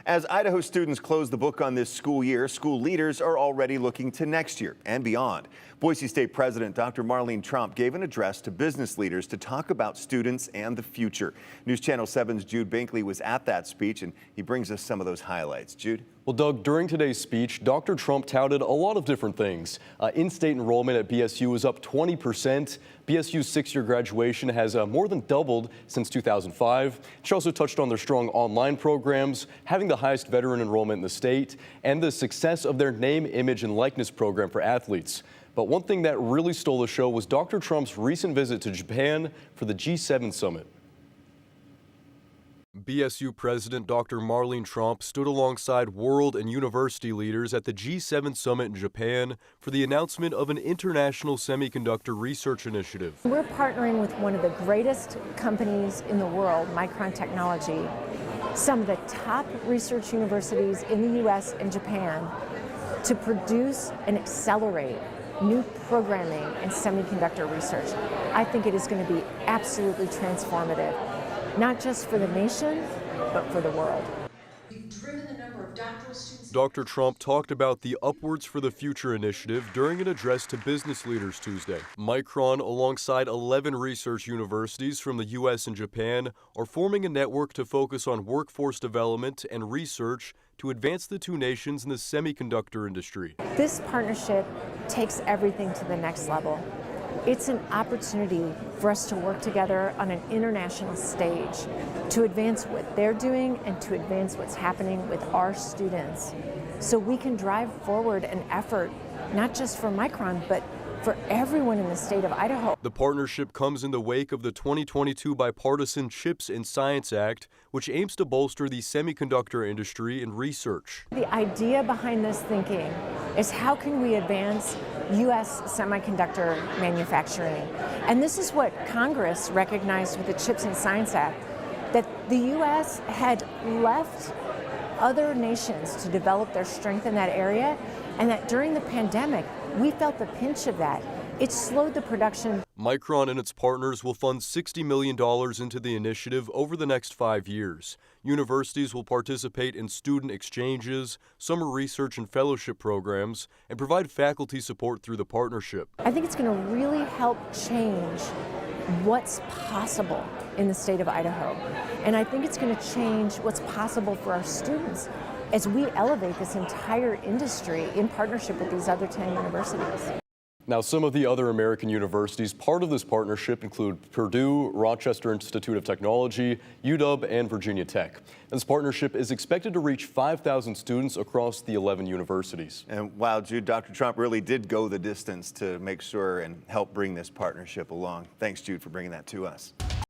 As Idaho students close the book on this school year, school leaders are already looking to next year and beyond. Boise State President Dr. Marlene Trump gave an address to business leaders to talk about students and the future. News Channel 7's Jude Binkley was at that speech, and he brings us some of those highlights. Jude? Well, Doug, during today's speech, Dr. Trump touted a lot of different things. In-state enrollment at BSU is up 20%. BSU's six-year graduation has more than doubled since 2005. She also touched on their strong online programs, having the highest veteran enrollment in the state, and the success of their name, image, and likeness program for athletes. But one thing that really stole the show was Dr. Trump's recent visit to Japan for the G7 summit. BSU President Dr. Marlene Trump stood alongside world and university leaders at the G7 summit in Japan for the announcement of an international semiconductor research initiative. We're partnering with one of the greatest companies in the world, Micron technology, some of the top research universities in the U.S. and Japan, to produce and accelerate new programming and semiconductor research. I think it is going to be absolutely transformative, not just for the nation, but for the world. Dr. Trump talked about the Upwards for the Future initiative during an address to business leaders Tuesday. Micron, alongside 11 research universities from the U.S. and Japan, are forming a network to focus on workforce development and research to advance the two nations in the semiconductor industry. This partnership takes everything to the next level. It's an opportunity for us to work together on an international stage to advance what they're doing and to advance what's happening with our students, so we can drive forward an effort not just for Micron, but for everyone in the state of Idaho. The partnership comes in the wake of the 2022 bipartisan CHIPS and Science Act, which aims to bolster the semiconductor industry and research. The idea behind this thinking is, how can we advance U.S. semiconductor manufacturing? And this is what Congress recognized with the CHIPS and Science Act, that the U.S. had left other nations to develop their strength in that area, and that during the pandemic, we felt the pinch of that. It slowed the production. Micron and its partners will fund $60 million into the initiative over the next 5 years. Universities will participate in student exchanges, summer research and fellowship programs, and provide faculty support through the partnership. I think it's going to really help change what's possible in the state of Idaho. And I think it's going to change what's possible for our students as we elevate this entire industry in partnership with these other 10 universities. Now, some of the other American universities part of this partnership include Purdue, Rochester Institute of Technology, UW, and Virginia Tech. This partnership is expected to reach 5,000 students across the 11 universities. And wow, Jude, Dr. Trump really did go the distance to make sure and help bring this partnership along. Thanks, Jude, for bringing that to us.